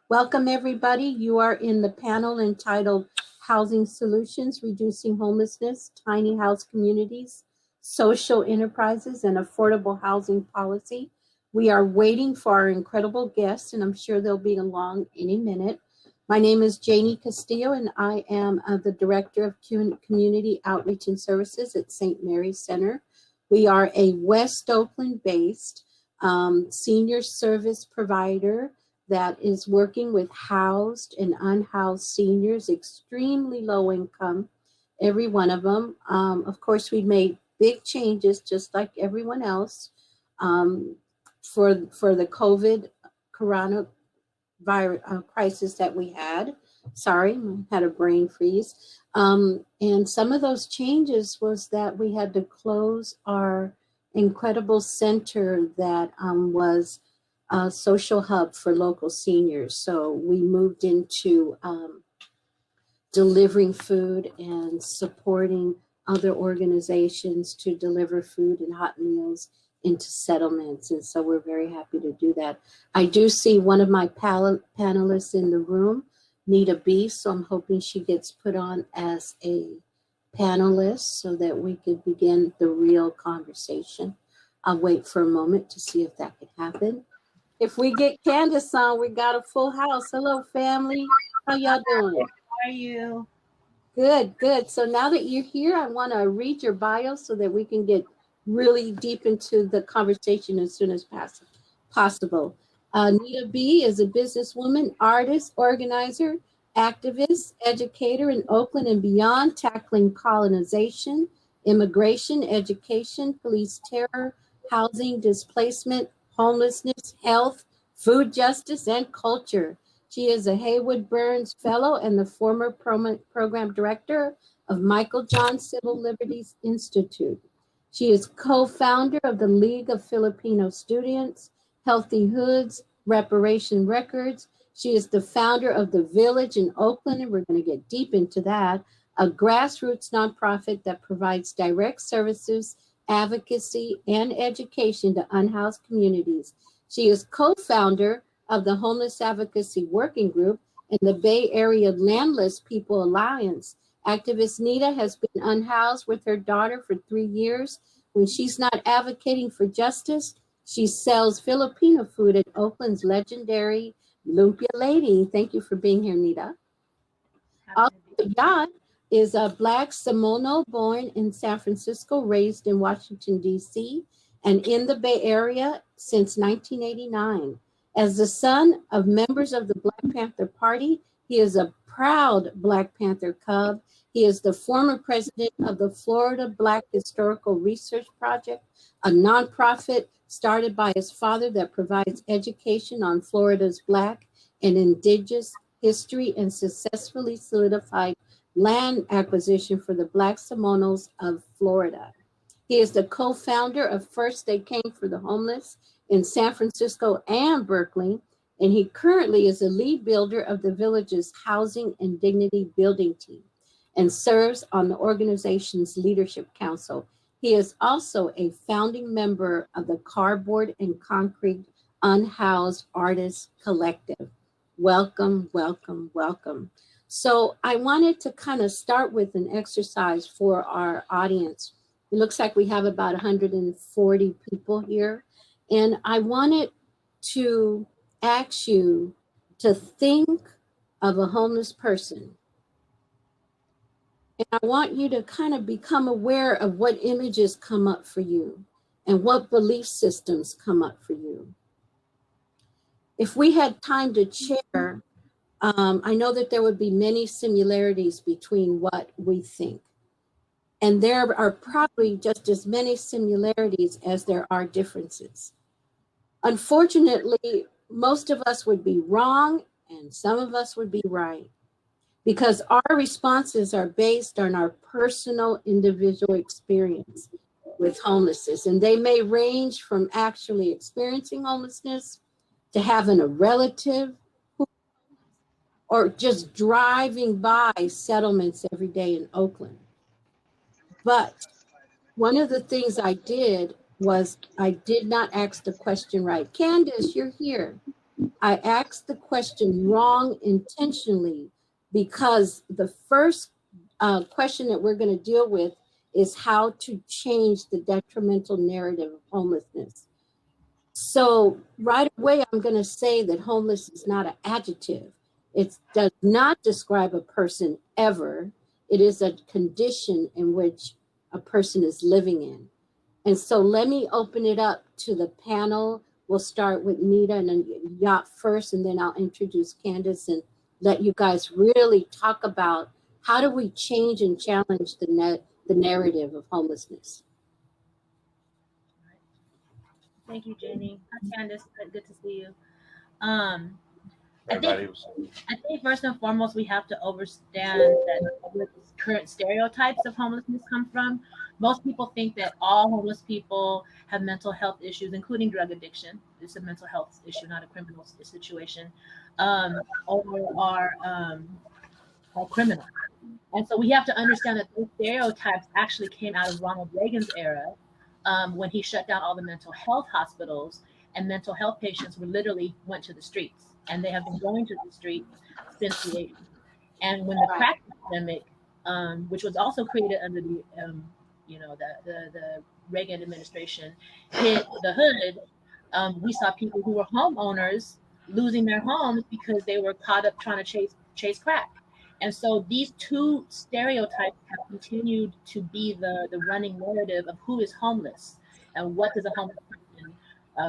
Welcome, everybody. You are in the panel entitled Housing Solutions, Reducing Homelessness, Tiny House Communities, Social Enterprises, and Affordable Housing Policy. We are waiting for our incredible guests, and I'm sure they'll be along any minute. My name is Janny Castillo, and I am the Director of Community Outreach and Services at St. Mary's Center. We are a West Oakland-based senior service provider that is working with housed and unhoused seniors, extremely low income, every one of them. Of course, we made big changes, just like everyone else, for the COVID coronavirus crisis that we had. Sorry, I had a brain freeze. And some of those changes was that we had to close our incredible center that was a social hub for local seniors. So we moved into delivering food and supporting other organizations to deliver food and hot meals into settlements. And so we're very happy to do that. I do see one of my panelists in the room, Needa B. So I'm hoping she gets put on as a panelist so that we could begin the real conversation. I'll wait for a moment to see if that can happen. If we get Candice on, we got a full house. Hello, family. How y'all doing? How are you? Good, good. So now that you're here, I want to read your bio so that we can get really deep into the conversation as soon as possible. Needa B is a businesswoman, artist, organizer, activist, educator in Oakland and beyond, tackling colonization, immigration, education, police terror, housing, displacement, homelessness, health, food justice, and culture. She is a Haywood Burns Fellow and the former program director of Michael John Civil Liberties Institute. She is co-founder of the League of Filipino Students, Healthy Hoods, Reparation Records. She is the founder of The Village in Oakland, and we're going to get deep into that, a grassroots nonprofit that provides direct services, advocacy, and education to unhoused communities. She is co-founder of the Homeless Advocacy Working Group and the Bay Area Landless People Alliance. Activist Needa has been unhoused with her daughter for 3 years. When she's not advocating for justice, she sells Filipino food at Oakland's legendary Lumpia Lady. Thank you for being here, Needa. Also, Ayat is a Black Semono born in San Francisco, raised in Washington, D.C., and in the Bay Area since 1989. As the son of members of the Black Panther Party, he is a proud Black Panther Cub. He is the former president of the Florida Black Historical Research Project, a nonprofit started by his father that provides education on Florida's Black and Indigenous history and successfully solidified land acquisition for the Black Semonos of Florida. He is the co-founder of First They Came for the Homeless in San Francisco and Berkeley, and he currently is the lead builder of the Village's Housing and Dignity Building Team and serves on the organization's Leadership Council. He is also a founding member of the Cardboard and Concrete Unhoused Artists Collective. Welcome, welcome, welcome. So I wanted to kind of start with an exercise for our audience. It looks like we have about 140 people here. And I wanted to ask you to think of a homeless person. And I want you to kind of become aware of what images come up for you and what belief systems come up for you. If we had time to share, I know that there would be many similarities between what we think. And there are probably just as many similarities as there are differences. Unfortunately, most of us would be wrong and some of us would be right, because our responses are based on our personal individual experience with homelessness. And they may range from actually experiencing homelessness to having a relative or just driving by settlements every day in Oakland. But one of the things I did was I did not ask the question right. Candice, you're here. I asked the question wrong intentionally because the first question that we're going to deal with is how to change the detrimental narrative of homelessness. So right away, I'm going to say that homeless is not an adjective. It does not describe a person ever. It is a condition in which a person is living in. And so let me open it up to the panel. We'll start with Needa and then Ayat first, and then I'll introduce Candice and let you guys really talk about how do we change and challenge the narrative of homelessness. Thank you, Janny. Hi, Candice. Good to see you. I think first and foremost, we have to understand that where the current stereotypes of homelessness come from. Most people think that all homeless people have mental health issues, including drug addiction. It's a mental health issue, not a criminal situation, or are criminal. And so we have to understand that those stereotypes actually came out of Ronald Reagan's era, when he shut down all the mental health hospitals, and mental health patients were literally went to the streets, and they have been going to the streets since the 80s. And when the crack epidemic, which was also created under the the Reagan administration, hit the hood, we saw people who were homeowners losing their homes because they were caught up trying to chase crack. And so these two stereotypes have continued to be the running narrative of who is homeless and what does a homeless person,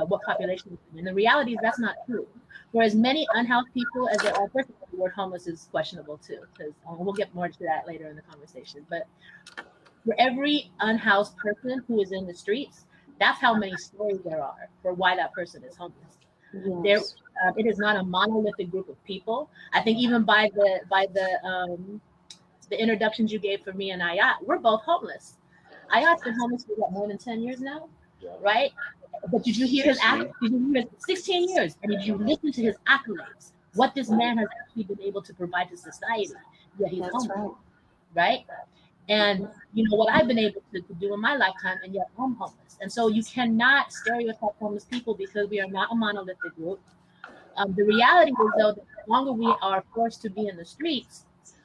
what population is in. And the reality is that's not true. For as many unhoused people as there are, first of all, the word homeless is questionable too, because we'll get more to that later in the conversation. But for every unhoused person who is in the streets, that's how many stories there are for why that person is homeless. Yes. It is not a monolithic group of people. I think even by the introductions you gave for me and Ayat, we're both homeless. Ayat's been homeless for what, more than 10 years now, right? But did you hear his accolades? 16 years, and did you listen to his accolades? What this man has actually been able to provide to society? Yet he's homeless, right? And you know what I've been able to do in my lifetime, and yet I'm homeless. And so you cannot stereotype homeless people because we are not a monolithic group. The reality is, though, that the longer we are forced to be in the streets,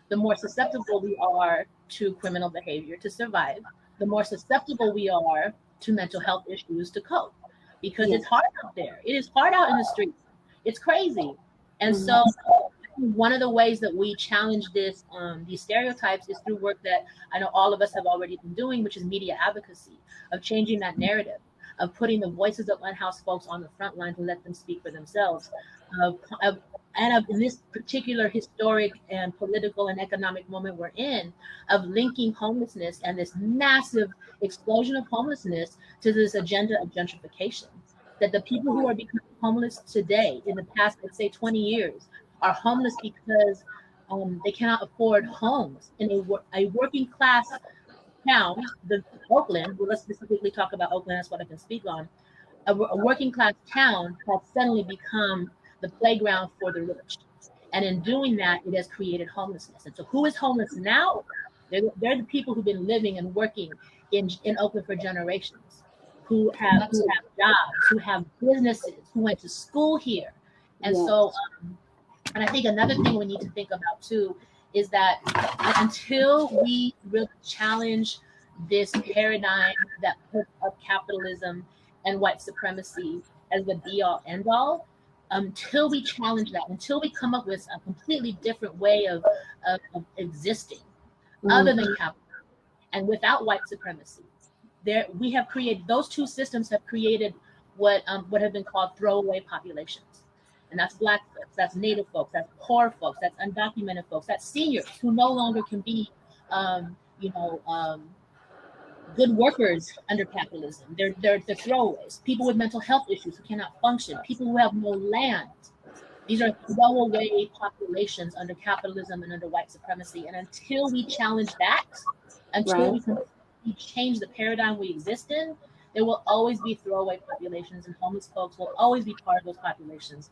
the more susceptible we are to criminal behavior to survive, the more susceptible we are to mental health issues to cope, because it's hard out there. It is hard out in the streets. It's crazy. And so one of the ways that we challenge these stereotypes is through work that I know all of us have already been doing, which is media advocacy, of changing that narrative, of putting the voices of unhoused folks on the front line to let them speak for themselves, of this particular historic and political and economic moment we're in, of linking homelessness and this massive explosion of homelessness to this agenda of gentrification. That the people who are becoming homeless today, in the past, let's say 20 years, are homeless because they cannot afford homes in a working class town, the Oakland. Well, let's specifically talk about Oakland. That's what I can speak on. A working class town has suddenly become the playground for the rich, and in doing that, it has created homelessness. And so, who is homeless now? They're the people who've been living and working in Oakland for generations, who have jobs, who have businesses, who went to school here, and so. And I think another thing we need to think about too is that until we really challenge this paradigm that puts up capitalism and white supremacy as the be-all, end-all, until we challenge that, until we come up with a completely different way of existing, other than capitalism and without white supremacy, we have created, those two systems have created what have been called throwaway populations. And that's Black folks, that's Native folks, that's poor folks, that's undocumented folks, that's seniors who no longer can be, good workers under capitalism. They're throwaways. People with mental health issues who cannot function. People who have no land. These are throwaway populations under capitalism and under white supremacy. And until we challenge that, until we change the paradigm we exist in, there will always be throwaway populations, and homeless folks will always be part of those populations.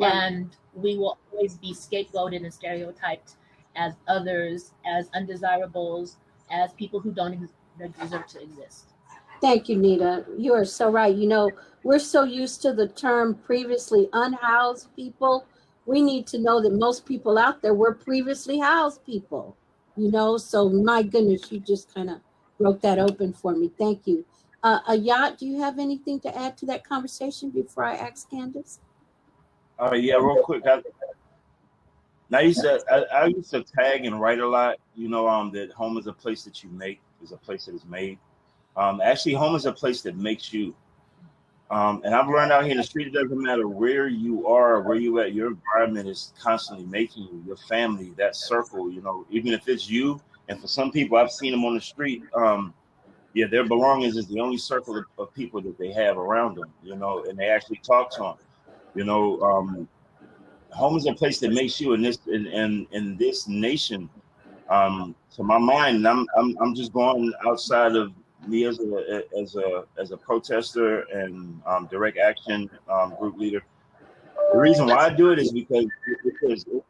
And we will always be scapegoated and stereotyped as others, as undesirables, as people who don't deserve to exist. Thank you, Needa. You are so right. You know, we're so used to the term previously unhoused people. We need to know that most people out there were previously housed people, you know. So my goodness, you just kind of broke that open for me. Thank you. Ayat, do you have anything to add to that conversation before I ask Candice? Yeah, real quick. I used to tag and write a lot. That home is a place that you make, is a place that is made. Actually, home is a place that makes you. And I've learned out here in the street, it doesn't matter where you are, where you at, your environment is constantly making you, your family, that circle, even if it's you. And for some people, I've seen them on the street. Yeah, their belongings is the only circle of people that they have around them, and they actually talk to them. Home is a place that makes you in this nation. To my mind, I'm just going outside of me as a protester and direct action group leader. The reason why I do it is because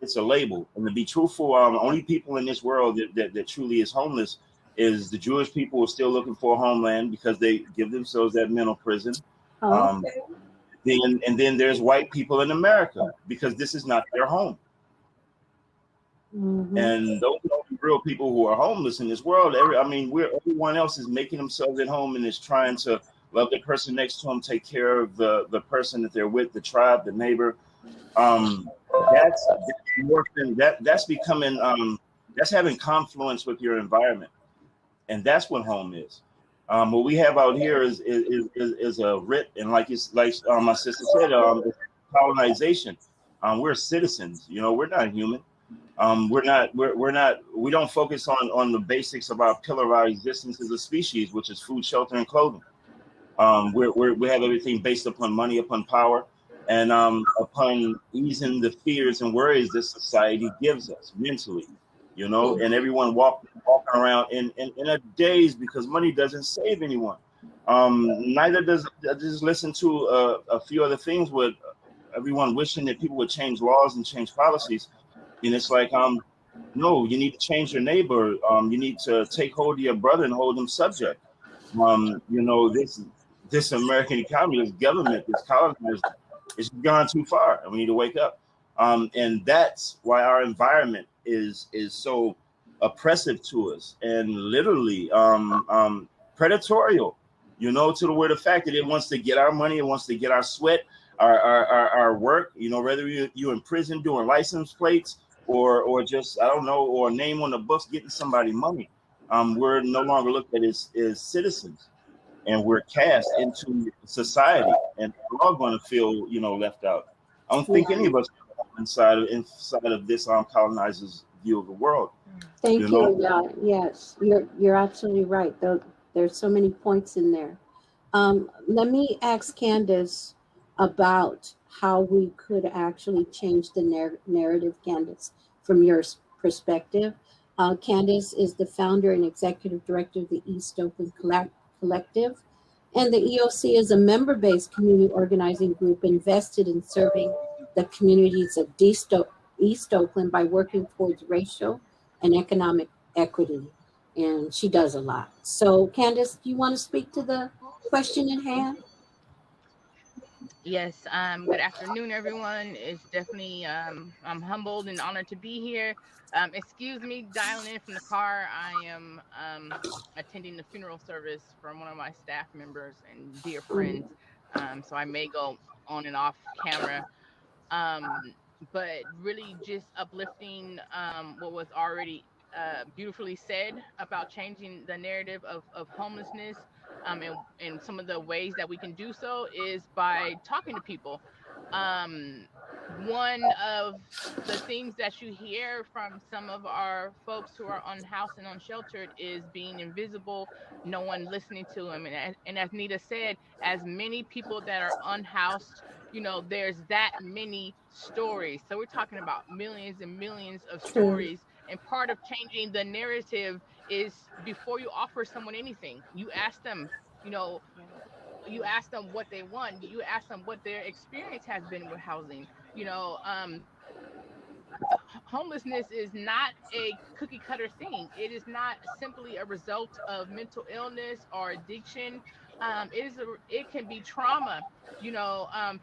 it's a label, and to be truthful, only people in this world that truly is homeless is the Jewish people who are still looking for a homeland because they give themselves that mental prison. Okay. Then there's white people in America because this is not their home. Mm-hmm. And those are the real people who are homeless in this world. Everyone else is making themselves at home and is trying to love the person next to them, take care of the person that they're with, the tribe, the neighbor. That's becoming that's having confluence with your environment, and that's what home is. What we have out here is a rip, and like my sister said, it's colonization. We're citizens, we're not human. We don't focus on the basics of our pillar of our existence as a species, which is food, shelter, and clothing. We have everything based upon money, upon power, and upon easing the fears and worries that society gives us mentally, and everyone walking around in a daze because money doesn't save anyone. Neither does I just listen to a few other things with everyone wishing that people would change laws and change policies. And it's like, no, you need to change your neighbor. You need to take hold of your brother and hold him subject. This American economy, this government, this colonized, it's gone too far, and we need to wake up. And that's why our environment is so oppressive to us and literally predatorial. To the word of fact that it wants to get our money, it wants to get our sweat, our work. Whether you in prison doing license plates or just I don't know, or a name on the books getting somebody money. We're no longer looked at as citizens, and we're cast into society, and we're all going to feel left out. I don't think any of us are inside of this colonizer's view of the world. Thank you. Yes, you're absolutely right. There's so many points in there. Let me ask Candice about how we could actually change the narrative, Candice, from your perspective. Candice is the founder and executive director of the East Oakland Collective, and the EOC is a member-based community organizing group invested in serving the communities of East Oakland by working towards racial and economic equity. And she does a lot. So, Candice, do you want to speak to the question at hand? Yes, good afternoon, everyone. It's definitely, I'm humbled and honored to be here. Excuse me, dialing in from the car. I am attending the funeral service from one of my staff members and dear friends. So I may go on and off camera. But really just uplifting what was already beautifully said about changing the narrative of homelessness, and some of the ways that we can do so is by talking to people. One of the things that you hear from some of our folks who are unhoused and unsheltered is being invisible, no one listening to them. And as Nita said, as many people that are unhoused, there's that many stories. So we're talking about millions and millions of True. stories. And part of changing the narrative is before you offer someone anything, you ask them, you know, you ask them what they want. You ask them what their experience has been with housing. Homelessness is not a cookie cutter thing. It is not simply a result of mental illness or addiction it can be trauma.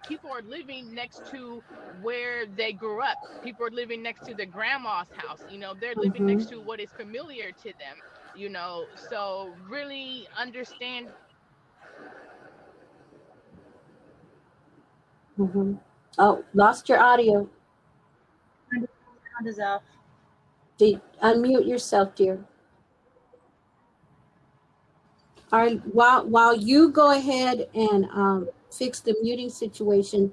People are living next to where they grew up. People are living next to their grandma's house. They're living next to what is familiar to them. So really understand. Oh, lost your audio. Sound is off. Unmute yourself, dear. All right, while you go ahead and fix the muting situation,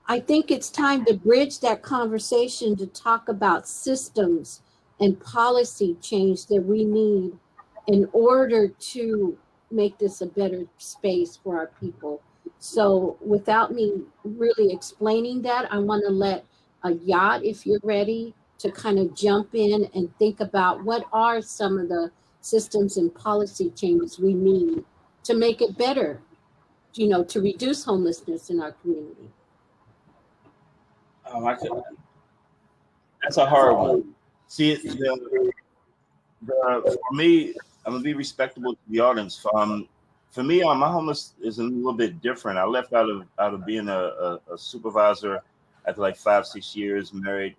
I think it's time to bridge that conversation to talk about systems and policy change that we need in order to make this a better space for our people. So without me really explaining that, I want to let Ayat, if you're ready, to kind of jump in and think about what are some of the systems and policy changes we need to make it better, to reduce homelessness in our community. That's a hard one. See, for me, I'm gonna be respectable to the audience. For me, my homeless is a little bit different. I left out of being a supervisor after like 5-6 years, married.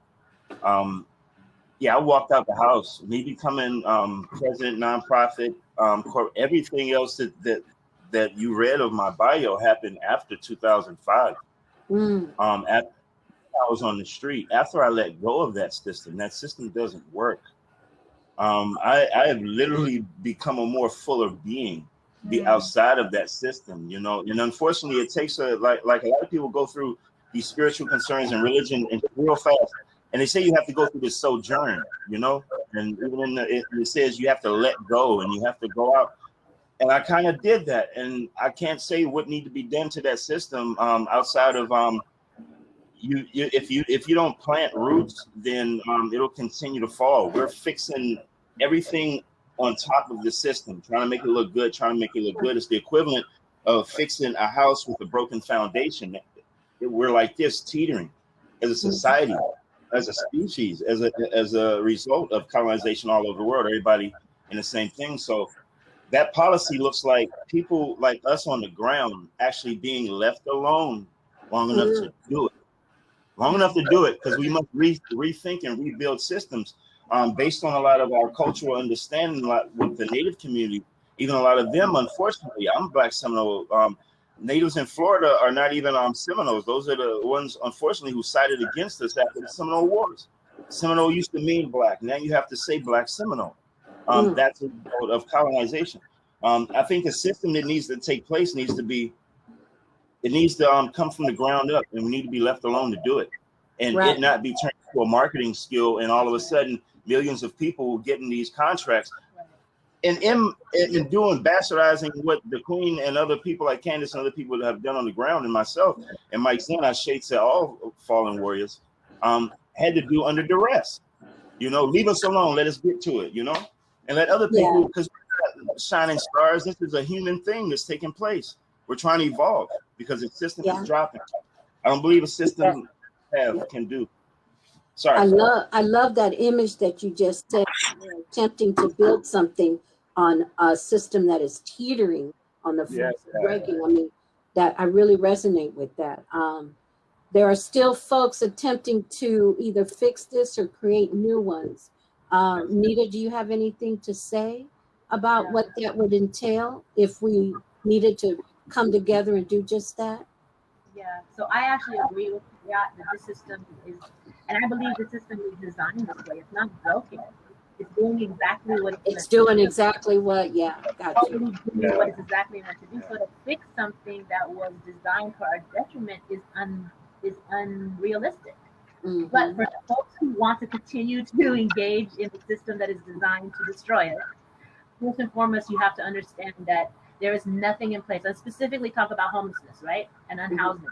I walked out the house. Me becoming president, nonprofit, everything else that you read of my bio happened after 2005. After I was on the street, after I let go of that system doesn't work. I have literally become a more fuller being, be outside of that system, and unfortunately it takes like a lot of people go through these spiritual concerns and religion and real fast, and they say you have to go through this sojourn, and even it says you have to let go and you have to go out. And I kind of did that, and I can't say what need to be done to that system outside of if you don't plant roots, then it'll continue to fall. We're fixing everything on top of the system, trying to make it look good, It's the equivalent of fixing a house with a broken foundation. We're like this, teetering as a society, as a species, as a result of colonization all over the world, everybody in the same thing. So that policy looks like people like us on the ground actually being left alone long enough to do it. Because we must rethink and rebuild systems based on a lot of our cultural understanding with the Native community. Even a lot of them, unfortunately, I'm Black Seminole. Natives in Florida are not even Seminoles. Those are the ones, unfortunately, who sided against us after the Seminole Wars. Seminole used to mean black. Now you have to say Black Seminole. That's a result of colonization. I think the system that needs to take place needs to come from the ground up, and we need to be left alone to do it, and it not be turned into a marketing skill. And all of a sudden, millions of people getting these contracts, and in doing bastardizing what the Queen and other people like Candice and other people have done on the ground, and myself and Mike Zen, I shade to all fallen warriors, had to do under duress. Leave us alone. Let us get to it. And let other people, because shining stars. This is a human thing that's taking place. We're trying to evolve because the system is dropping. I don't believe a system can do. Sorry. I love that image that you just said. You're attempting to build something on a system that is teetering on the breaking. I mean, that I really resonate with that. There are still folks attempting to either fix this or create new ones. Needa, do you have anything to say about what that would entail if we needed to come together and do just that? Yeah, so I actually agree with that this system is, and I believe the system is designed this way. It's not broken. It's doing exactly what it's doing. Exactly what, got you. What it's exactly meant to do. So to fix something that was designed for our detriment is unrealistic. But for folks who want to continue to engage in the system that is designed to destroy it, first and foremost, you have to understand that there is nothing in place. I specifically talk about homelessness, right? And unhousing.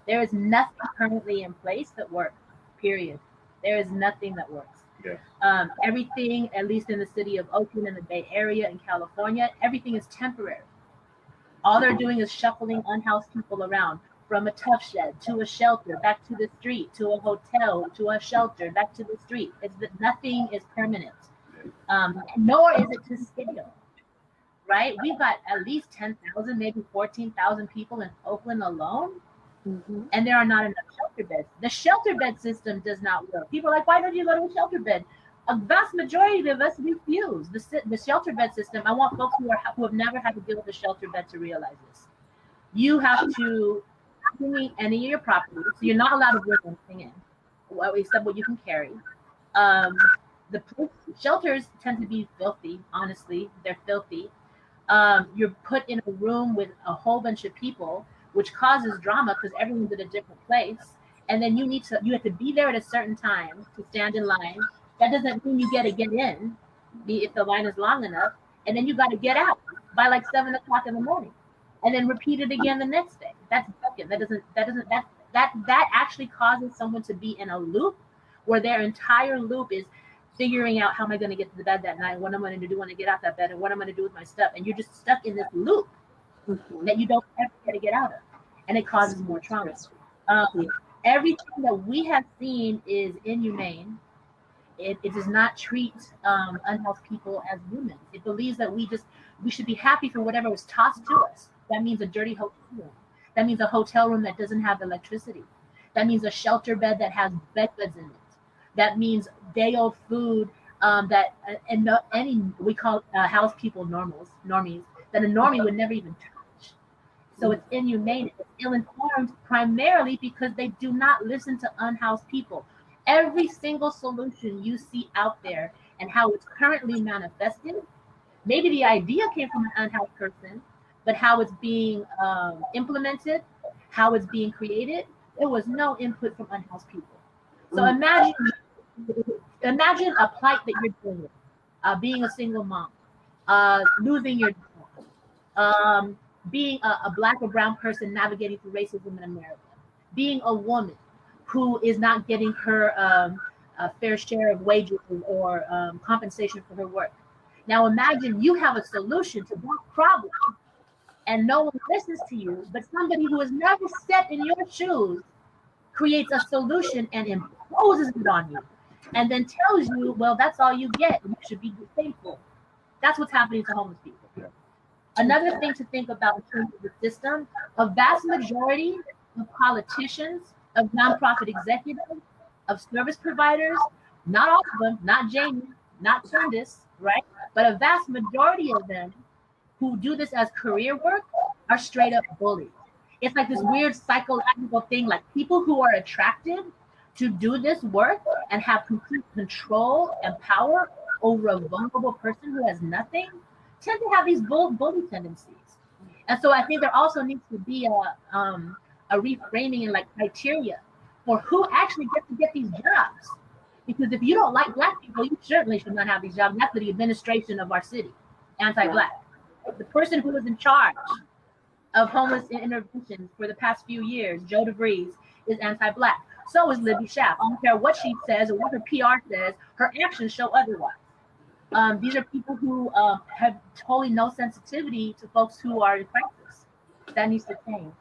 There is nothing currently in place that works, period. There is nothing that works. Yeah. Everything, at least in the city of Oakland and the Bay Area in California, everything is temporary. All they're doing is shuffling unhoused people around from a tough shed to a shelter, back to the street, to a hotel, to a shelter, back to the street. It's that nothing is permanent, nor is it to scale. right? We've got at least 10,000, maybe 14,000 people in Oakland alone. Mm-hmm. And there are not enough shelter beds. The shelter bed system does not work. People are like, why don't you go to a shelter bed? A vast majority of us refuse the shelter bed system. I want folks who have never had to deal with a shelter bed to realize this. You have to bring any of your property, so you're not allowed to bring anything in, except what you can carry. The shelters tend to be filthy. Honestly, they're filthy. You're put in a room with a whole bunch of people, which causes drama because everyone's at a different place. And then you have to be there at a certain time to stand in line. That doesn't mean you get to get in, if the line is long enough. And then you got to get out by like 7 o'clock in the morning, and then repeat it again the next day. That's broken. That actually causes someone to be in a loop where their entire loop is figuring out how am I going to get to the bed that night, what I'm going to do when I get out that bed, and what I'm going to do with my stuff. And you're just stuck in this loop that you don't ever get to get out of. And it causes more trauma. Everything that we have seen is inhumane. It does not treat unhealthy people as humans. It believes that we should be happy for whatever was tossed to us. That means a dirty hotel room. That means a hotel room that doesn't have electricity. That means a shelter bed that has bedbugs in it. That means day-old food we call house people normies, that a normie would never even touch. So it's inhumane. It's ill-informed primarily because they do not listen to unhoused people. Every single solution you see out there and how it's currently manifested, maybe the idea came from an unhoused person, but how it's being implemented, how it's being created, there was no input from unhoused people. So imagine a plight that you're dealing with, being a single mom, losing your job, being a Black or brown person navigating through racism in America, being a woman who is not getting her fair share of wages or compensation for her work. Now imagine you have a solution to that problem and no one listens to you, but somebody who has never stepped in your shoes creates a solution and imposes it on you, and then tells you, well, that's all you get, and you should be thankful. That's what's happening to homeless people. Yeah. Another thing to think about in terms of the system, a vast majority of politicians, of nonprofit executives, of service providers, not all of them, not Jamie, not Candice, right? But a vast majority of them who do this as career work are straight up bullies. It's like this weird psychological thing, like people who are attracted to do this work and have complete control and power over a vulnerable person who has nothing tend to have these bully tendencies. And so I think there also needs to be a reframing and like criteria for who actually gets to get these jobs. Because if you don't like Black people, you certainly should not have these jobs. And that's the administration of our city, anti-Black. The person who is in charge of homeless interventions for the past few years, Joe DeVries, is anti-Black. So is Libby Schaaf. I don't care what she says or what her PR says, her actions show otherwise. These are people who have totally no sensitivity to folks who are in crisis. That needs to change.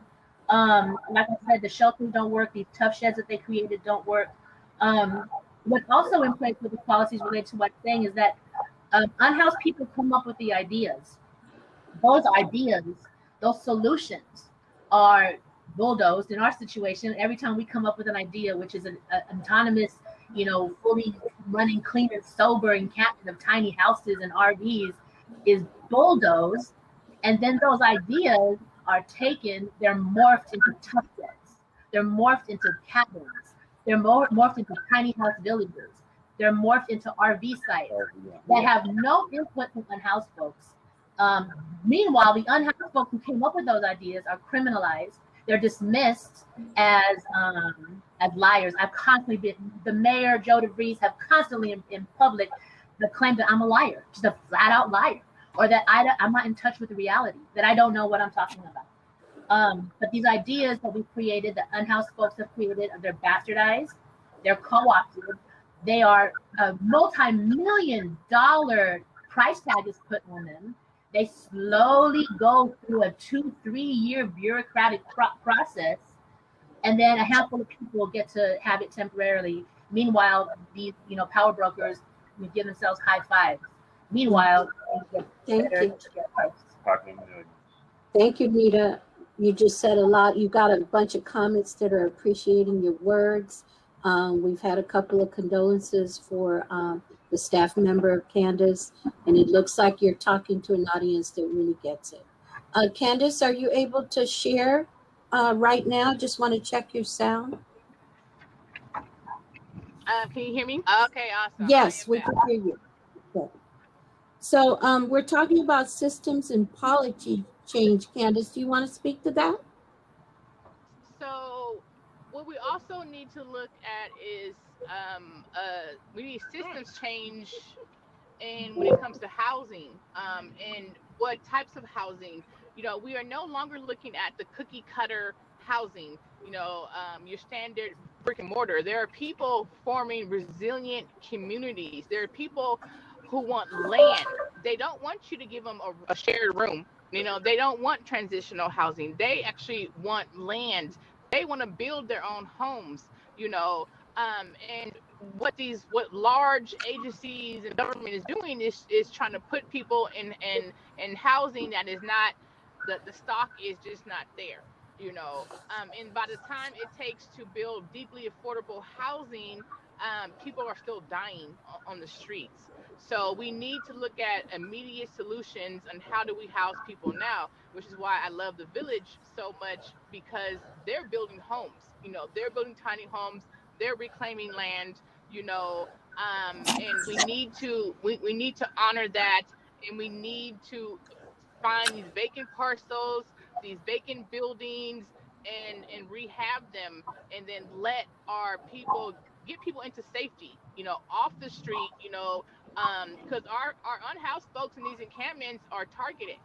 Like I said, the shelters don't work. These tough sheds that they created don't work. What's also in place with the policies related to what I'm saying is that unhoused people come up with the ideas. Those ideas, those solutions are bulldozed. In our situation, every time we come up with an idea, which is an autonomous, fully running clean and sober encampment of tiny houses and RVs, is bulldozed. And then those ideas are taken, they're morphed into tough sheds. They're morphed into cabins. They're morphed into tiny house villages. They're morphed into RV sites that have no input from unhoused folks. Meanwhile, the unhoused folks who came up with those ideas are criminalized. They're dismissed as liars. I've constantly been, the mayor, Joe DeVries, have constantly in public claimed that I'm a liar, just a flat out liar, or that I'm not in touch with the reality, that I don't know what I'm talking about. But these ideas that we've created, that unhoused folks have created, they're bastardized, they're co-opted, they are a multi-million-dollar price tag is put on them. They slowly go through a 2-3 year bureaucratic process, and then a handful of people get to have it temporarily. Meanwhile, these power brokers give themselves high fives Meanwhile, thank you. Thank you, Needa. You just said a lot. You got a bunch of comments that are appreciating your words. We've had a couple of condolences for the staff member of Candice, and it looks like you're talking to an audience that really gets it. Candice, are you able to share right now? Just want to check your sound. Can you hear me? Okay, awesome. Yes, we can hear you. Okay. So we're talking about systems and policy change. Candice, do you want to speak to that? So what we also need to look at is we need systems change, and when it comes to housing, and what types of housing. We are no longer looking at the cookie cutter housing, your standard brick and mortar. There are people forming resilient communities. There are people who want land. They don't want you to give them a shared room. They don't want transitional housing. They actually want land. They want to build their own homes, and what large agencies and government is doing is trying to put people in housing that is not, the stock is just not there, and by the time it takes to build deeply affordable housing, people are still dying on the streets. So we need to look at immediate solutions on how do we house people now, which is why I love the village so much, because they're building homes. They're building tiny homes. They're reclaiming land. And we need to honor that, and we need to find these vacant parcels, these vacant buildings, and rehab them, and then let our people get people into safety, off the street, because our unhoused folks in these encampments are targeted.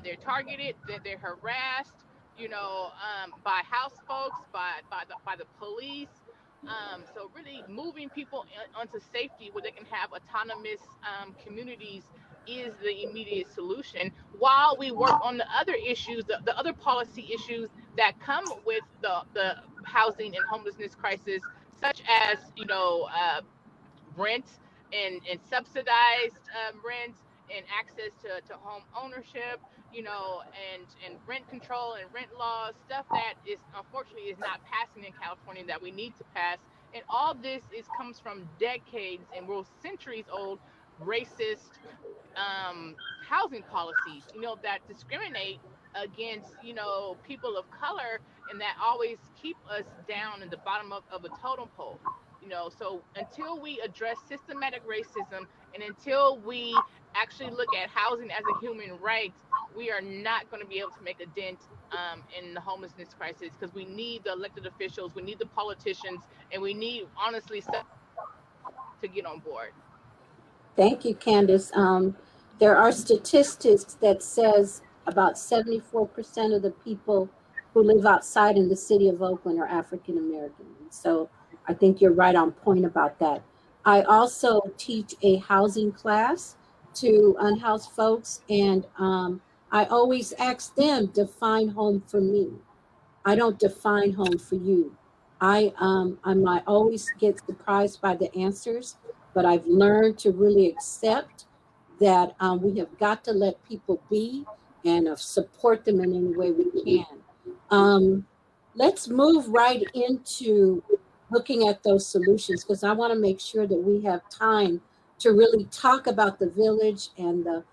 They're targeted, they're harassed, by house folks, by the police. So really moving people onto safety where they can have autonomous communities is the immediate solution, while we work on the other issues, the other policy issues that come with the housing and homelessness crisis, such as rent and subsidized rent, and access to home ownership, and rent control and rent laws, stuff that is unfortunately is not passing in California that we need to pass. And all this comes from decades and well, centuries old racist housing policies, that discriminate against, people of color, and that always keep us down in the bottom of a totem pole. So until we address systematic racism, and until we actually look at housing as a human right, we are not going to be able to make a dent in the homelessness crisis, because we need the elected officials, we need the politicians, and we need, honestly, to get on board. Thank you, Candice. There are statistics that says about 74% of the people who live outside in the city of Oakland are African American. So I think you're right on point about that. I also teach a housing class to unhoused folks, and I always ask them, define home for me. I don't define home for you. I might always get surprised by the answers, but I've learned to really accept that we have got to let people be, and support them in any way we can. Let's move right into looking at those solutions, because I want to make sure that we have time to really talk about the village and the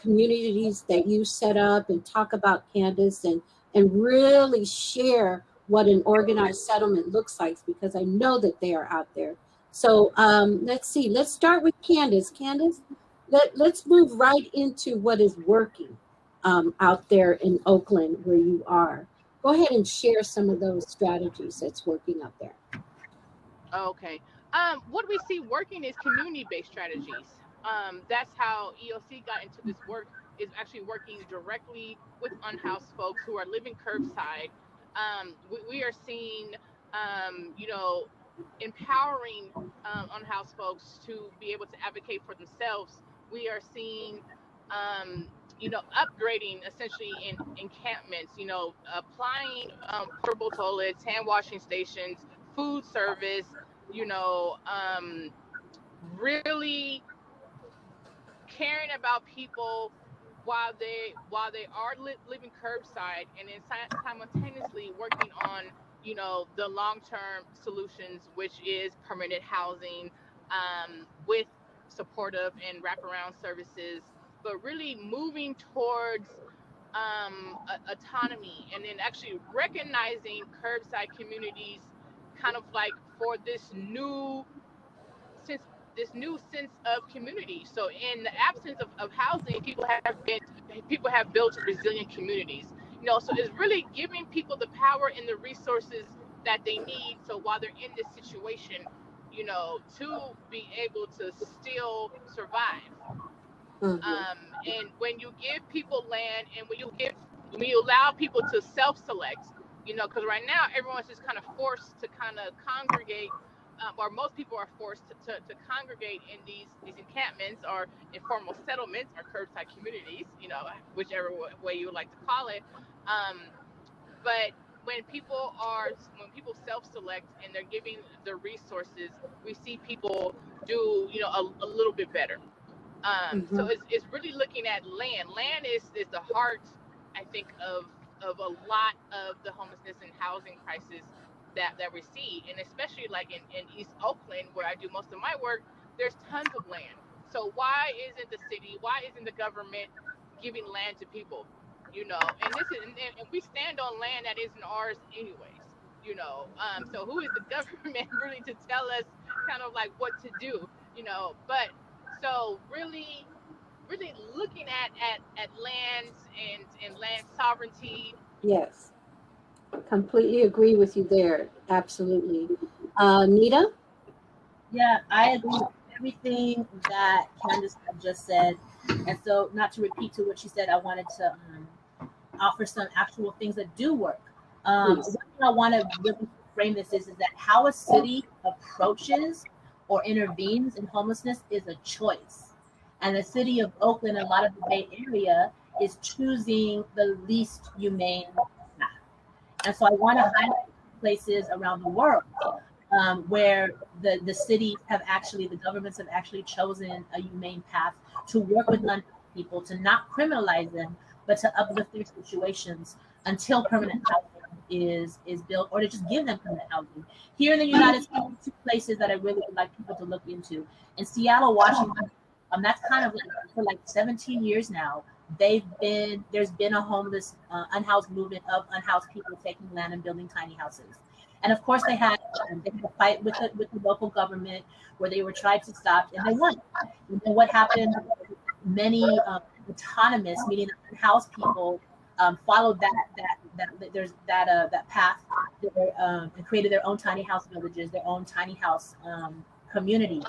communities that you set up, and talk about Candice, and really share what an organized settlement looks like, because I know that they are out there. So let's see. Let's start with Candice. Candice, let's move right into what is working out there in Oakland where you are. Go ahead and share some of those strategies that's working out there. Okay. What we see working is community-based strategies. That's how EOC got into this work, is actually working directly with unhoused folks who are living curbside. We are seeing, empowering unhoused folks to be able to advocate for themselves. We are seeing, upgrading essentially in encampments, applying portable toilets, hand washing stations, food service, really caring about people while they are living curbside, and then simultaneously working on, you know, the long-term solutions, which is permanent housing, with supportive and wraparound services, but really moving towards autonomy, and then actually recognizing curbside communities kind of like for this new sense of community. So in the absence of housing, people have built resilient communities. You know, so it's really giving people the power and the resources that they need. So while they're in this situation, you know, to be able to still survive. And when you give people land, and when you allow people to self-select, you know, because right now everyone's just kind of forced to kind of congregate, or most people are forced to congregate in these encampments or informal settlements or curbside communities, you know, whichever way you would like to call it. But when people self-select and they're giving the resources, we see people do, you know, a little bit better. So it's really looking at land. Land is the heart, I think, of a lot of the homelessness and housing crisis that we see, and especially like in East Oakland, where I do most of my work, there's tons of land. So why isn't the government giving land to people? You know, and we stand on land that isn't ours anyways. You know, so who is the government really to tell us kind of like what to do? You know, but so really looking at lands and land sovereignty. Yes, completely agree with you there. Absolutely. Nita? Yeah, I agree with everything that Candice had just said. And so, not to repeat to what she said, I wanted to offer some actual things that do work. One thing I want to really frame this is that how a city approaches or intervenes in homelessness is a choice. And the city of Oakland, a lot of the Bay Area, is choosing the least humane path. And so I want to highlight places around the world where the cities have actually, the governments have actually chosen a humane path to work with people, to not criminalize them, but to uplift their situations until permanent housing is built, or to just give them permanent housing. Here in the United States, two places that I really would like people to look into. In Seattle, Washington, that's kind of like for like 17 years now, there's been a homeless, unhoused movement of unhoused people taking land and building tiny houses. And of course, they had a fight with the local government where they were trying to stop, and they won. And then what happened? Many autonomous, meaning unhoused people, followed that path, and created their own tiny house villages, their own tiny house communities,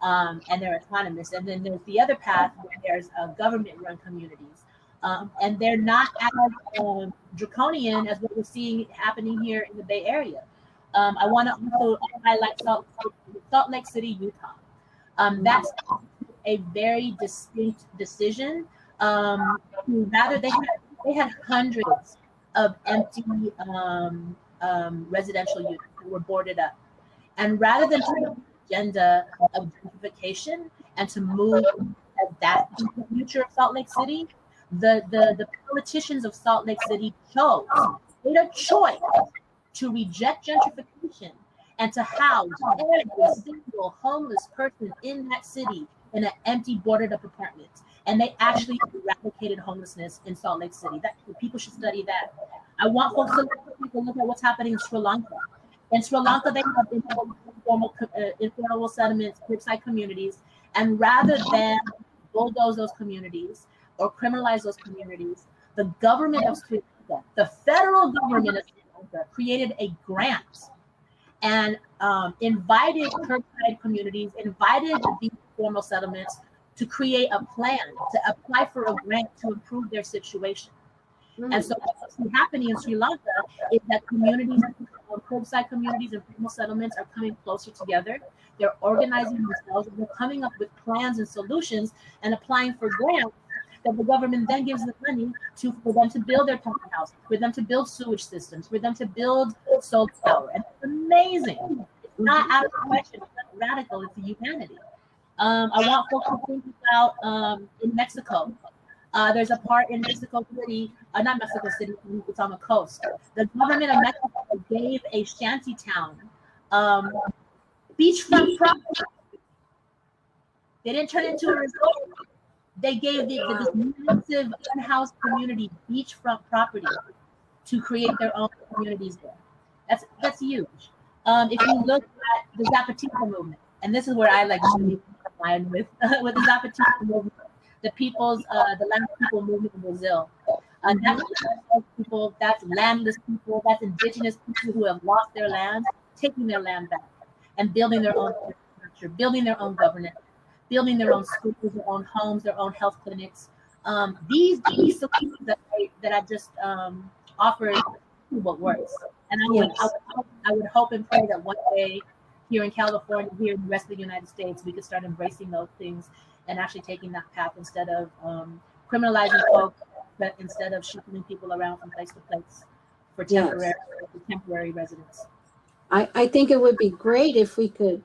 and they're autonomous. And then there's the other path where there's government-run communities, and they're not as draconian as what we're seeing happening here in the Bay Area. I want to also highlight Salt Lake City, Utah. That's a very distinct decision. Rather, they had hundreds of empty residential units that were boarded up, and rather than take the agenda of gentrification and to move that into the future of Salt Lake City, the politicians of Salt Lake City made a choice to reject gentrification and to house every single homeless person in that city in an empty boarded up apartment. And they actually eradicated homelessness in Salt Lake City. People should study that. I want folks to take a look at what's happening in Sri Lanka. In Sri Lanka, they have informal settlements, curbside communities, and rather than bulldoze those communities or criminalize those communities, the government of Sri Lanka, the federal government of Sri Lanka, created a grant and invited curbside communities, invited these formal settlements to create a plan, to apply for a grant to improve their situation. And so what's happening in Sri Lanka is that communities, curbside communities and formal settlements are coming closer together. They're organizing themselves, and they're coming up with plans and solutions and applying for grants that the government then gives them money for them to build their tiny houses, for them to build sewage systems, for them to build solar power. And it's amazing. It's not out of the question. It's not radical. It's a humanity. I want folks to think about in Mexico. There's a part in Mexico City, not Mexico City, it's on the coast. The government of Mexico gave a shanty town beachfront property. They didn't turn it into a resort. They gave this massive unhoused community beachfront property to create their own communities there. That's huge. If you look at the Zapatista movement, and this is where I like to align with the Zapatista movement, the land people movement in Brazil. That's people, that's landless people, that's indigenous people who have lost their lands, taking their land back and building their own infrastructure, building their own governance, building their own schools, their own homes, their own health clinics. These solutions that I just offered what works. And I would hope and pray that one day here in California, here in the rest of the United States, we could start embracing those things and actually taking that path instead of criminalizing folks, but instead of shuffling people around from place to place for temporary residence. I think it would be great if we could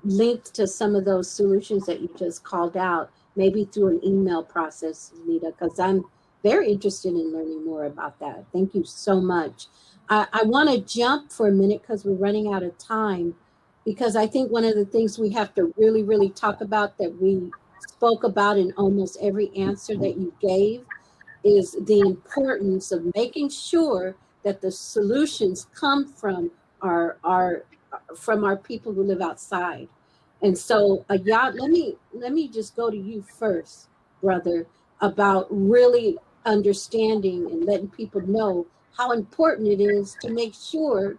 link to some of those solutions that you just called out, maybe through an email process, Needa, because I'm very interested in learning more about that. Thank you so much. I want to jump for a minute because we're running out of time, because I think one of the things we have to really, really talk about that we spoke about in almost every answer that you gave is the importance of making sure that the solutions come from our people who live outside. And so Ayat, let me just go to you first, brother, about really understanding and letting people know how important it is to make sure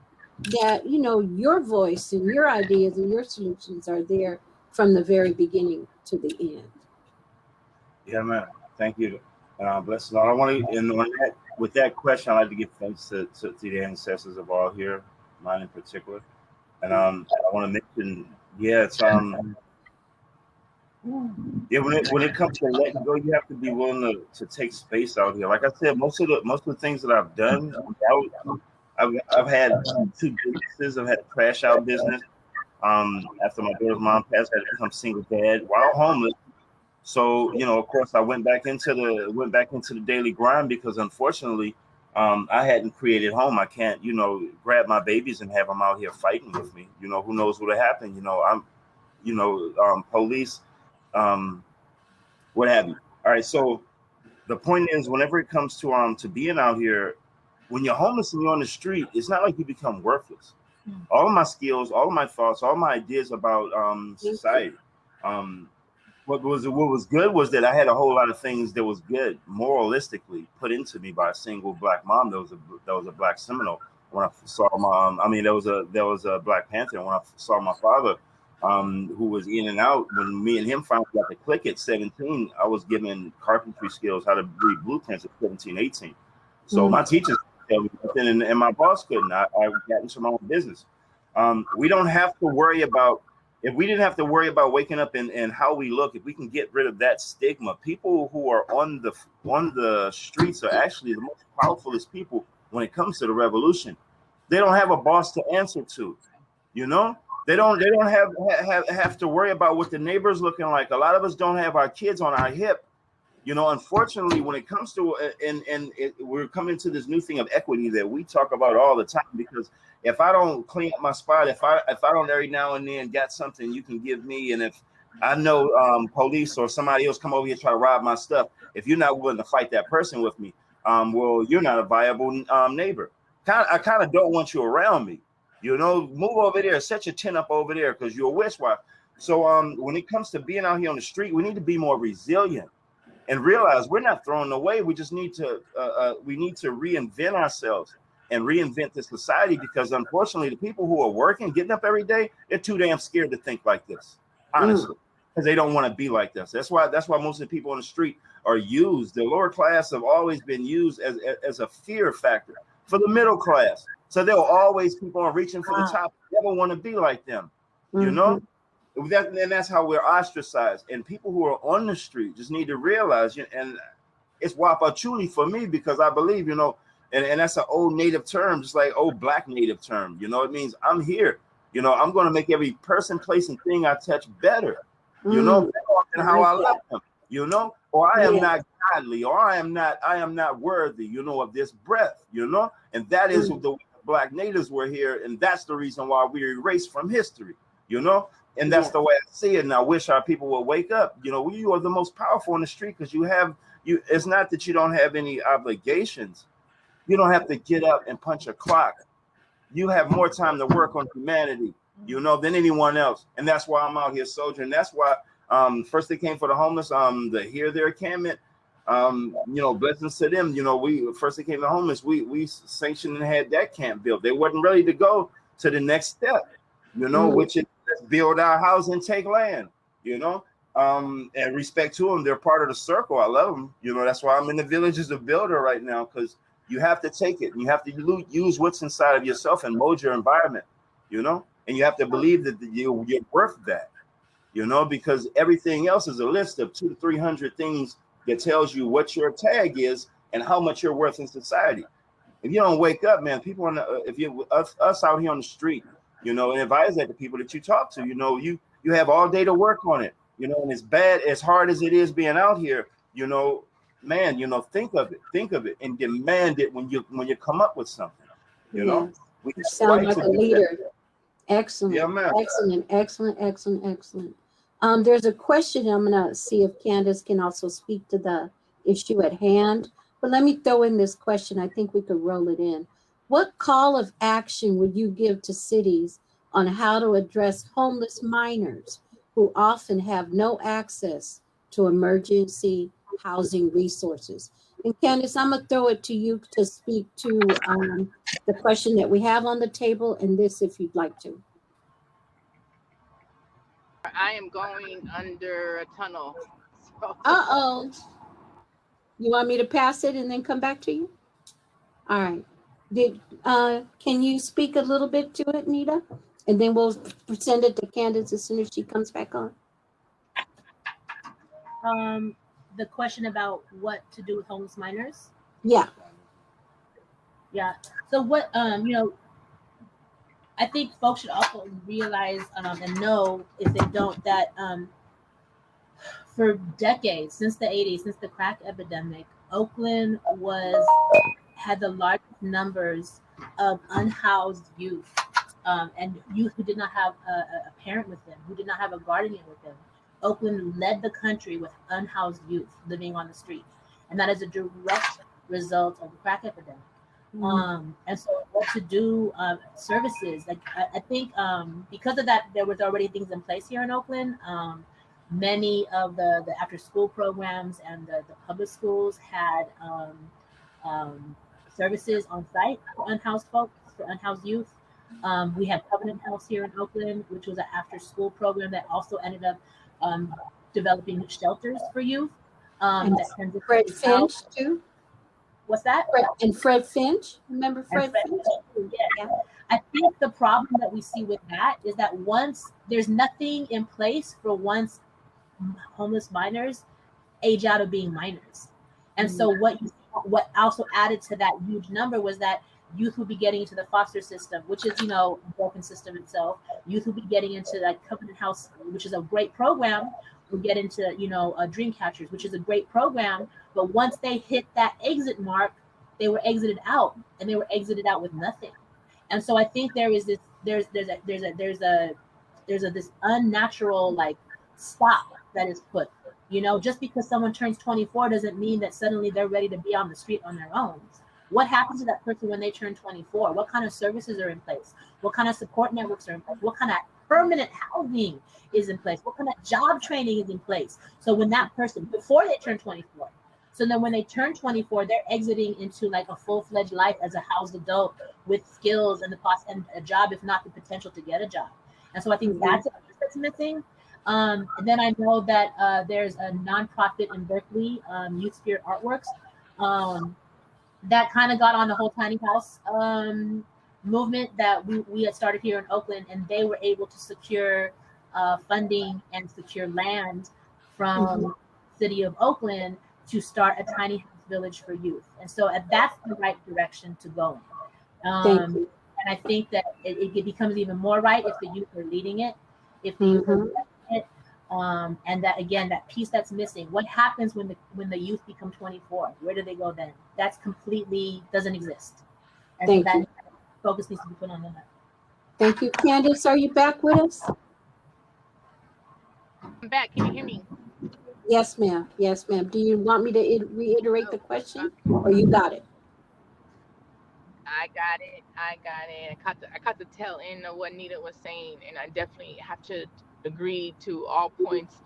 that, you know, your voice and your ideas and your solutions are there from the very beginning to the end. Yeah, man. Thank you. Bless the Lord. I want to, and with that question, I'd like to give thanks to the ancestors of all here, mine in particular. And I want to mention, it's when it comes to letting go, you have to be willing to take space out here. Like I said, most of the things that I've done, I've had 2 businesses. I've had a crash out business. After my daughter's mom passed, I had to become single dad while homeless. So, you know, of course, I went back into the daily grind because, unfortunately, I hadn't created home. I can't, you know, grab my babies and have them out here fighting with me. You know, who knows what will happen? You know, police, what have you. All right. So the point is, whenever it comes to being out here, when you're homeless and you're on the street, it's not like you become worthless. All of my skills, all of my thoughts, all my ideas about society. What was good was that I had a whole lot of things that was good moralistically put into me by a single Black mom. That was a Black Seminole. When I saw my, there was a Black Panther. And when I saw my father, who was in and out, when me and him finally got to click at 17, I was given carpentry skills, how to read blueprints at 17, 18. So my teachers tell me nothing, and my boss couldn't. I got into my own business. We don't have to worry about. If we didn't have to worry about waking up and how we look, if we can get rid of that stigma, people who are on the streets are actually the most powerfulest people when it comes to the revolution. They don't have a boss to answer to, you know. They don't have to worry about what the neighbor's looking like. A lot of us don't have our kids on our hip, you know. Unfortunately, when it comes to we're coming to this new thing of equity that we talk about all the time, because if I don't clean up my spot, if I don't every now and then got something you can give me, and if I know police or somebody else come over here try to rob my stuff, if you're not willing to fight that person with me, well, you're not a viable neighbor. I kind of don't want you around me. You know, move over there, set your tent up over there because you're a witch wife. So when it comes to being out here on the street, we need to be more resilient and realize we're not thrown away. We just need to reinvent ourselves and reinvent the society, because unfortunately the people who are working, getting up every day, they're too damn scared to think like this, honestly, because they don't want to be like this. That's why most of the people on the street are used. The lower class have always been used as a fear factor for the middle class. So they'll always keep on reaching for the top. They never want to be like them, you know? And that's how we're ostracized. And people who are on the street just need to realize, and it's wapachuli for me, because I believe, you know, and that's an old Native term, just like old Black Native term. You know, it means I'm here. You know, I'm going to make every person, place, and thing I touch better. you know, and how I love them, you know, or I am Yeah. not godly, or I am not worthy, you know, of this breath, you know, and that is the Black natives were here, and that's the reason why we're erased from history, you know, and that's the way I see it. And I wish our people would wake up. You know, you are the most powerful in the street because you have you. It's not that you don't have any obligations. You don't have to get up and punch a clock. You have more time to work on humanity, you know, than anyone else. And that's why I'm out here soldiering. That's why first they came for the homeless, the here, there encampment. You know, blessings to them. You know, we first they came to the homeless, we sanctioned and had that camp built. They wasn't ready to go to the next step, you know, which is build our house and take land, you know. And respect to them, they're part of the circle. I love them, you know. That's why I'm in the village as a builder right now, because you have to take it and you have to use what's inside of yourself and mold your environment, you know, and you have to believe that you're worth that, you know, because everything else is a list of 200 to 300 things that tells you what your tag is and how much you're worth in society. If you don't wake up, man, people on the, if you us out here on the street, you know, and advise that to people that you talk to, you know, you have all day to work on it, you know, and it's bad, as hard as it is being out here, you know, man, you know, think of it and demand it when you come up with something, you know. We You sound like a leader. Excellent. Yeah, man. Excellent. There's a question. I'm gonna see if Candice can also speak to the issue at hand. But let me throw in this question. I think we could roll it in. What call of action would you give to cities on how to address homeless minors who often have no access to emergency housing resources? And Candice, I'm gonna throw it to you to speak to the question that we have on the table, and this if you'd like to. I am going under a tunnel. So. Uh-oh. You want me to pass it and then come back to you? All right. Can you speak a little bit to it, Needa? And then we'll send it to Candice as soon as she comes back on. The question about what to do with homeless minors. Yeah. So what you know, I think folks should also realize and know, if they don't, that for decades, since the 80s, since the crack epidemic, Oakland had the largest numbers of unhoused youth and youth who did not have a parent with them, who did not have a guardian with them. Oakland led the country with unhoused youth living on the street, and that is a direct result of the crack epidemic. And so what to do, services, like I think because of that, there was already things in place here in Oakland. Many of the after school programs and the public schools had services on site for unhoused folks, for unhoused youth. We had Covenant House here in Oakland, which was an after school program that also ended up developing shelters for youth. And that Fred Finch too. What's that? And Fred Finch. Remember Fred Finch? Yeah. I think the problem that we see with that is that once there's nothing in place for once homeless minors age out of being minors. And so what also added to that huge number was that youth would be getting into the foster system, which is, you know, a broken system itself. Youth would be getting into like Covenant House, which is a great program, would get into, you know, Dream Catchers, which is a great program. But once they hit that exit mark, they were exited out, and they were exited out with nothing. And so I think there's this unnatural like stop that is put. You know, just because someone turns 24 doesn't mean that suddenly they're ready to be on the street on their own. What happens to that person when they turn 24? What kind of services are in place? What kind of support networks are in place? What kind of permanent housing is in place? What kind of job training is in place? So when that person, before they turn 24, so then when they turn 24, they're exiting into like a full-fledged life as a housed adult with skills and a job, if not the potential to get a job. And so I think that's a piece that's missing. And then I know that there's a nonprofit in Berkeley, Youth Spirit Artworks, that kind of got on the whole tiny house movement that we had started here in Oakland, and they were able to secure funding and secure land from the city of Oakland to start a tiny house village for youth. And so that's the right direction to go in. And I think that it becomes even more right if the youth are leading it, if the youth are leading it. And that, again, that piece that's missing. What happens when the youth become 24? Where do they go then? That's completely doesn't exist. And Thank so that you. focus needs to be put on that. Thank you. Candice, are you back with us? I'm back. Can you hear me? Yes, ma'am. Yes, ma'am. Do you want me to reiterate the question, or you got it? I got it. I caught the tail end of what Needa was saying, and I definitely have to agree to all points.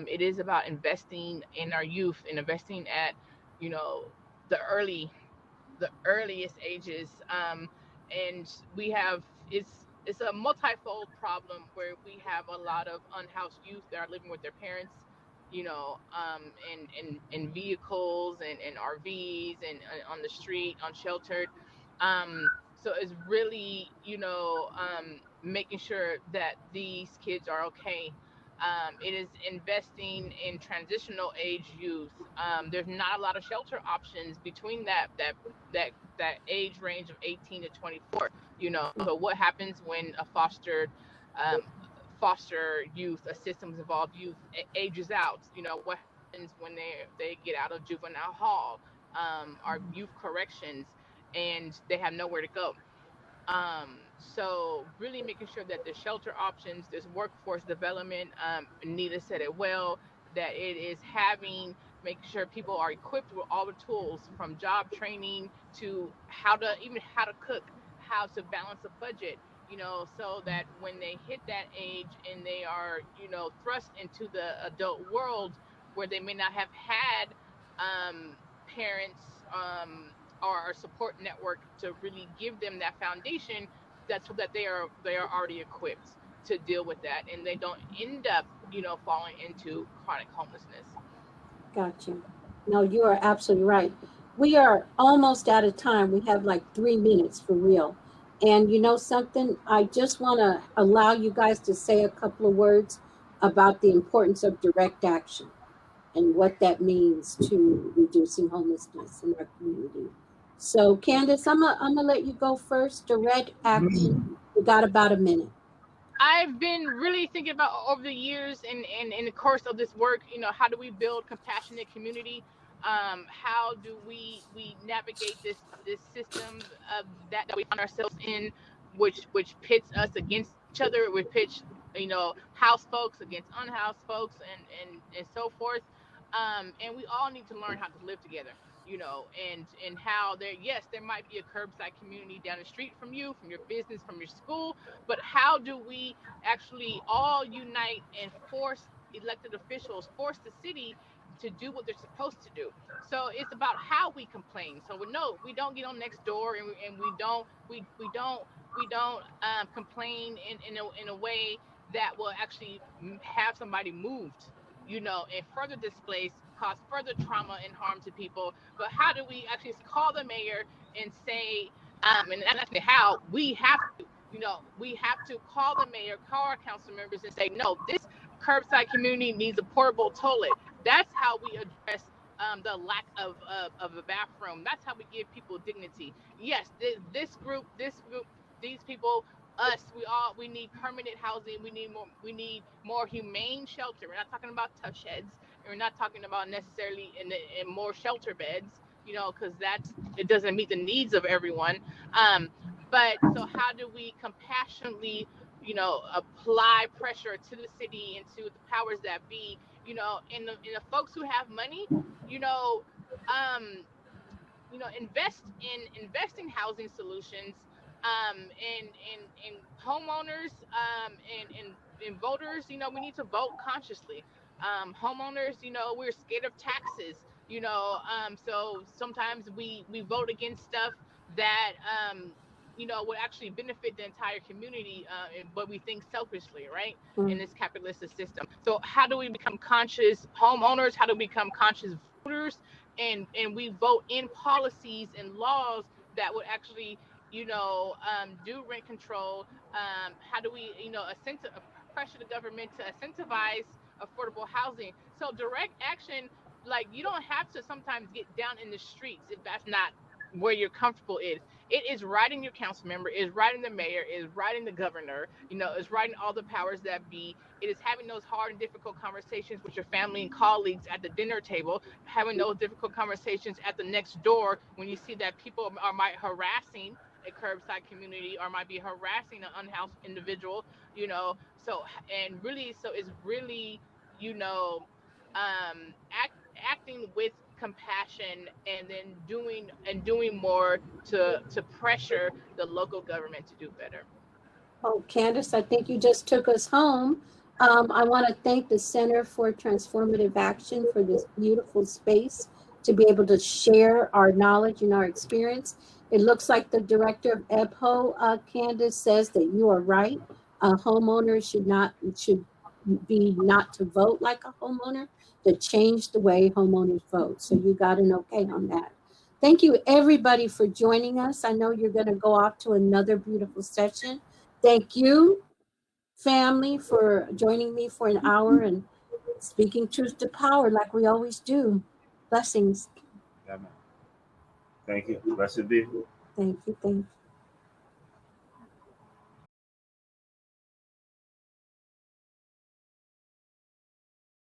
It is about investing in our youth and investing at, you know, the earliest ages. And we have it's a multifold problem where we have a lot of unhoused youth that are living with their parents, you know, in vehicles and RVs and on the street, unsheltered. So it's really, you know, making sure that these kids are okay. It is investing in transitional age youth. There's not a lot of shelter options between that age range of 18 to 24. You know, so what happens when a um, foster youth, a systems involved youth ages out? You know, what happens when they get out of juvenile hall, or youth corrections, and they have nowhere to go? So really making sure that the shelter options, there's workforce development. Anita said it well, that it is making sure people are equipped with all the tools, from job training to how to cook, how to balance a budget, you know, so that when they hit that age and they are, you know, thrust into the adult world where they may not have had parents, or a support network to really give them that foundation, that's so that they are already equipped to deal with that, and they don't end up, you know, falling into chronic homelessness. Gotcha. No, you are absolutely right. We are almost out of time. We have like 3 minutes for real. And you know something? I just want to allow you guys to say a couple of words about the importance of direct action and what that means to reducing homelessness in our community. So, Candice, I'm gonna let you go first. Direct action. We got about a minute. I've been really thinking about over the years and in the course of this work, you know, how do we build compassionate community? How do we navigate this system that we find ourselves in, which pits us against each other, which pitch, you know, house folks against unhoused folks, and so forth. And we all need to learn how to live together, you know, and how there might be a curbside community down the street from you, from your business, from your school, but how do we actually all unite and force elected officials, force the city to do what they're supposed to do? So it's about how we complain. So we don't get on next door, and we don't complain in a way that will actually have somebody moved, you know, and further displaced, cause further trauma and harm to people. But how do we actually call the mayor and say, and that's how we have to, you know, we have to call the mayor, call our council members, and say, no, this curbside community needs a portable toilet. That's how we address the lack of a bathroom. That's how we give people dignity. Yes, this group, these people, us, we need permanent housing. We need more humane shelter. We're not talking about tough sheds, and we're not talking about necessarily in more shelter beds, you know, because it doesn't meet the needs of everyone. But so how do we compassionately, you know, apply pressure to the city and to the powers that be, you know, and the folks who have money, you know, um, invest in housing solutions, and homeowners, and voters, you know, we need to vote consciously. Homeowners, you know, we're scared of taxes, you know, so sometimes we vote against stuff that, you know, would actually benefit the entire community, but we think selfishly, right, in this capitalist system. So how do we become conscious homeowners? How do we become conscious voters? And we vote in policies and laws that would actually, you know, do rent control. How do we, you know, pressure the government to incentivize affordable housing? So direct action, like, you don't have to sometimes get down in the streets if that's not where your comfortable is. It is writing your council member, it is writing the mayor, it is writing the governor, you know, it's writing all the powers that be. It is having those hard and difficult conversations with your family and colleagues at the dinner table, having those difficult conversations at the next door when you see that people might harassing a curbside community or might be harassing an unhoused individual, you know. So, and really, so it's really, you know, acting with compassion, and then doing more to pressure the local government to do better. Oh, Candice, I think you just took us home. I want to thank the Center for Transformative Action for this beautiful space to be able to share our knowledge and our experience. It looks like the director of EBHO, Candice, says that you are right. Homeowners should be not to vote like a homeowner, to change the way homeowners vote. So you got an okay on that. Thank you, everybody, for joining us. I know you're going to go off to another beautiful session. Thank you, family, for joining me for an hour and speaking truth to power like we always do. Blessings. Yeah, man. Thank you. Blessed be. Thank you. Thank you.